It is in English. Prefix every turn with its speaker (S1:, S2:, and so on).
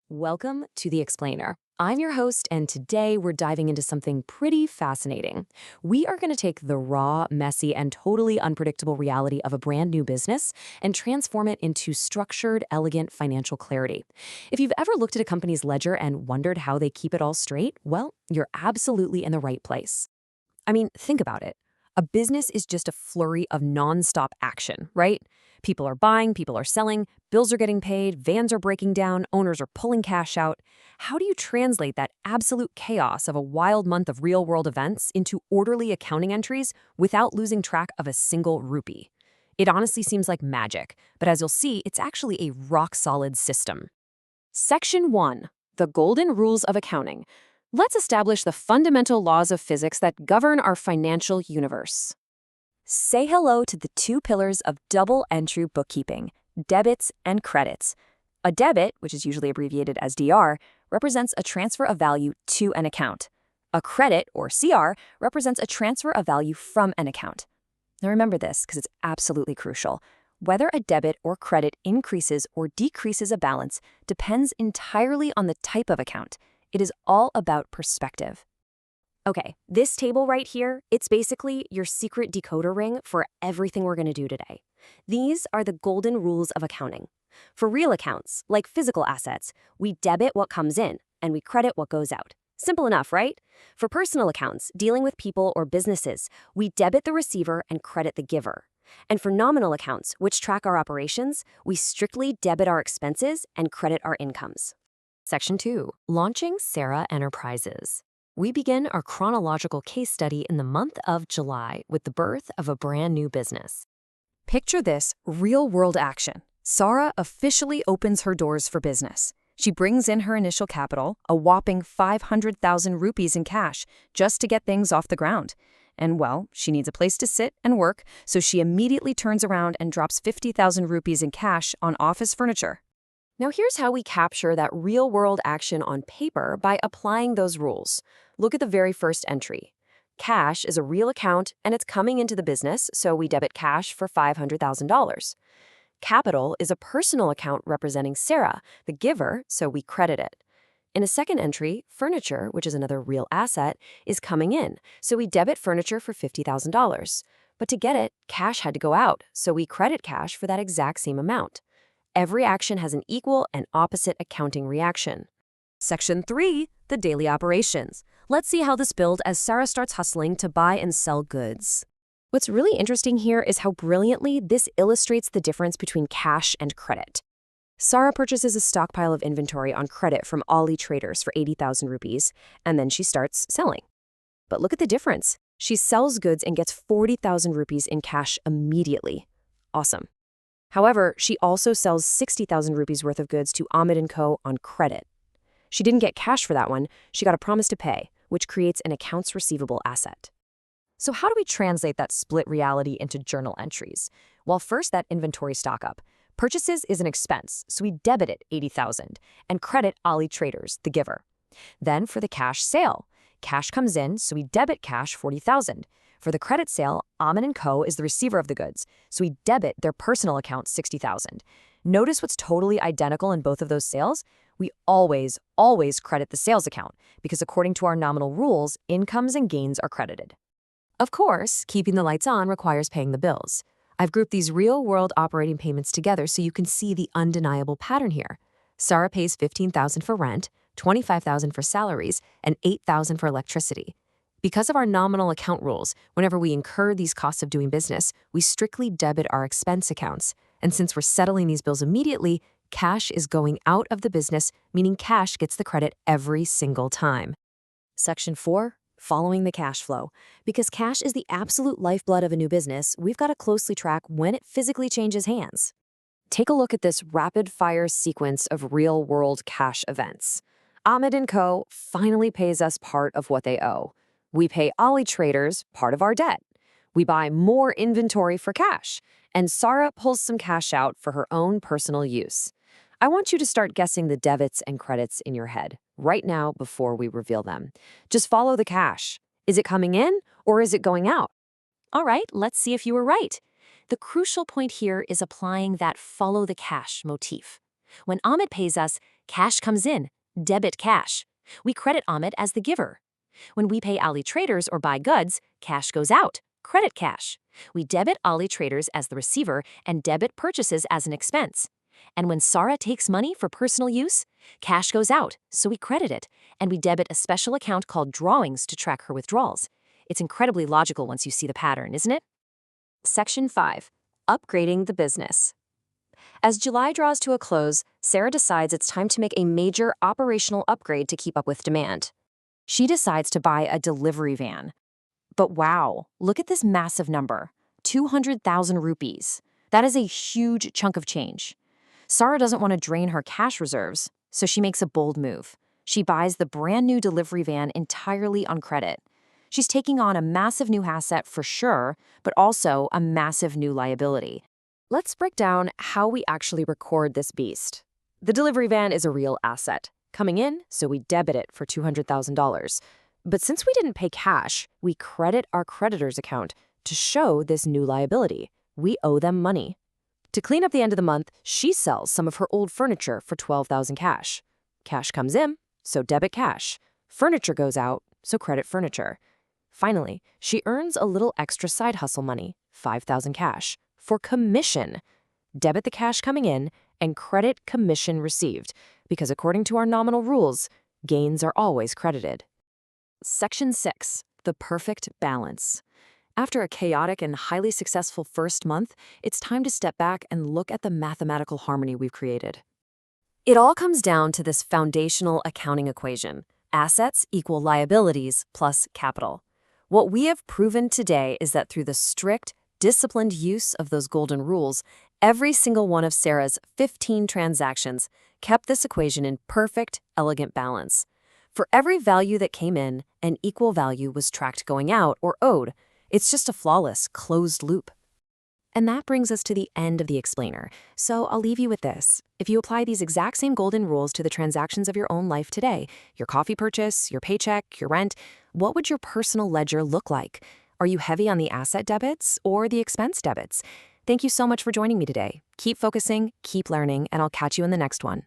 S1: Welcome to The Explainer. I'm your host, and today we're diving into something pretty fascinating. We are going to take the raw, messy, and totally unpredictable reality of a brand new business and transform it into structured, elegant financial clarity. If you've ever looked at a company's ledger and wondered how they keep it all straight, well, you're absolutely in the right place. I mean, think about it. A business is just a flurry of nonstop action, right? People are buying, people are selling, bills are getting paid, vans are breaking down, owners are pulling cash out. How do you translate that absolute chaos of a wild month of real-world events into orderly accounting entries without losing track of a single rupee? It honestly seems like magic, but as you'll see, it's actually a rock-solid system. Section 1. The Golden Rules of Accounting. Let's establish the fundamental laws of physics that govern our financial universe. Say hello to the two pillars of double-entry bookkeeping, debits and credits. A debit, which is usually abbreviated as DR, represents a transfer of value to an account. A credit, or CR, represents a transfer of value from an account. Now remember this, because it's absolutely crucial. Whether a debit or credit increases or decreases a balance depends entirely on the type of account. It is all about perspective. Okay, this table right here, it's basically your secret decoder ring for everything we're going to do today. These are the golden rules of accounting. For real accounts, like physical assets, we debit what comes in and we credit what goes out. Simple enough, right? For personal accounts, dealing with people or businesses, we debit the receiver and credit the giver. And for nominal accounts, which track our operations, we strictly debit our expenses and credit our incomes. Section 2. Launching Sarah Enterprises. We begin our chronological case study in the month of July with the birth of a brand new business. Picture this real-world action. Sarah officially opens her doors for business. She brings in her initial capital, a whopping 500,000 rupees in cash, just to get things off the ground. And well, she needs a place to sit and work, so she immediately turns around and drops 50,000 rupees in cash on office furniture. Now here's how we capture that real-world action on paper by applying those rules. Look at the very first entry. Cash is a real account and it's coming into the business, so we debit cash for $500,000. Capital is a personal account representing Sarah, the giver, so we credit it. In a second entry, furniture, which is another real asset, is coming in, so we debit furniture for $50,000. But to get it, cash had to go out, so we credit cash for that exact same amount. Every action has an equal and opposite accounting reaction. Section 3. The daily operations. Let's see how this builds as Sarah starts hustling to buy and sell goods. What's really interesting here is how brilliantly this illustrates the difference between cash and credit. Sarah purchases a stockpile of inventory on credit from Ali Traders for 80,000 rupees, and then she starts selling. But look at the difference. She sells goods and gets 40,000 rupees in cash immediately. Awesome. However, she also sells 60,000 rupees worth of goods to Ahmed & Co. on credit. She didn't get cash for that one, she got a promise to pay, which creates an accounts receivable asset. So how do we translate that split reality into journal entries? Well, first, that inventory stock-up. Purchases is an expense, so we debit it 80,000 and credit Ali Traders, the giver. Then for the cash sale, cash comes in, so we debit cash 40,000. For the credit sale, Ahmed & Co. is the receiver of the goods, so we debit their personal account 60,000. Notice what's totally identical in both of those sales? We always credit the sales account, because according to our nominal rules, incomes and gains are credited. Of course, keeping the lights on requires paying the bills. I've grouped these real-world operating payments together so you can see the undeniable pattern here. Sarah pays 15,000 for rent, 25,000 for salaries, and 8,000 for electricity. Because of our nominal account rules, whenever we incur these costs of doing business, we strictly debit our expense accounts. And since we're settling these bills immediately, cash is going out of the business, meaning cash gets the credit every single time. Section 4. Following the cash flow. Because cash is the absolute lifeblood of a new business, we've got to closely track when it physically changes hands. Take a look at this rapid-fire sequence of real-world cash events. Ahmed & Co. finally pays us part of what they owe. We pay Ali Traders part of our debt. We buy more inventory for cash. And Sarah pulls some cash out for her own personal use. I want you to start guessing the debits and credits in your head right now before we reveal them. Just follow the cash. Is it coming in or is it going out? All right, let's see if you were right. The crucial point here is applying that follow the cash motif. When Ahmed pays us, cash comes in, debit cash. We credit Ahmed as the giver. When we pay Ali Traders or buy goods, cash goes out, credit cash. We debit Ali Traders as the receiver and debit purchases as an expense. And when Sarah takes money for personal use, cash goes out, so we credit it, and we debit a special account called drawings to track her withdrawals. It's incredibly logical once you see the pattern, isn't it? Section 5. Upgrading the business. As July draws to a close, Sarah decides it's time to make a major operational upgrade to keep up with demand. She decides to buy a delivery van. But wow, look at this massive number, 200,000 rupees. That is a huge chunk of change. Sarah doesn't want to drain her cash reserves, so she makes a bold move. She buys the brand new delivery van entirely on credit. She's taking on a massive new asset for sure, but also a massive new liability. Let's break down how we actually record this beast. The delivery van is a real asset, coming in, so we debit it for $200,000. But since we didn't pay cash, we credit our creditor's account to show this new liability. We owe them money. To clean up the end of the month, she sells some of her old furniture for $12,000 cash. Cash comes in, so debit cash. Furniture goes out, so credit furniture. Finally, she earns a little extra side hustle money, $5,000 cash, for commission. Debit the cash coming in and credit commission received, because according to our nominal rules, gains are always credited. Section 6. The perfect balance. After a chaotic and highly successful first month, it's time to step back and look at the mathematical harmony we've created. It all comes down to this foundational accounting equation: assets equal liabilities plus capital. What we have proven today is that through the strict, disciplined use of those golden rules, every single one of Sarah's 15 transactions kept this equation in perfect, elegant balance. For every value that came in, an equal value was tracked going out or owed. It's just a flawless, closed loop. And that brings us to the end of the explainer. So I'll leave you with this. If you apply these exact same golden rules to the transactions of your own life today, your coffee purchase, your paycheck, your rent, what would your personal ledger look like? Are you heavy on the asset debits or the expense debits? Thank you so much for joining me today. Keep focusing, keep learning, and I'll catch you in the next one.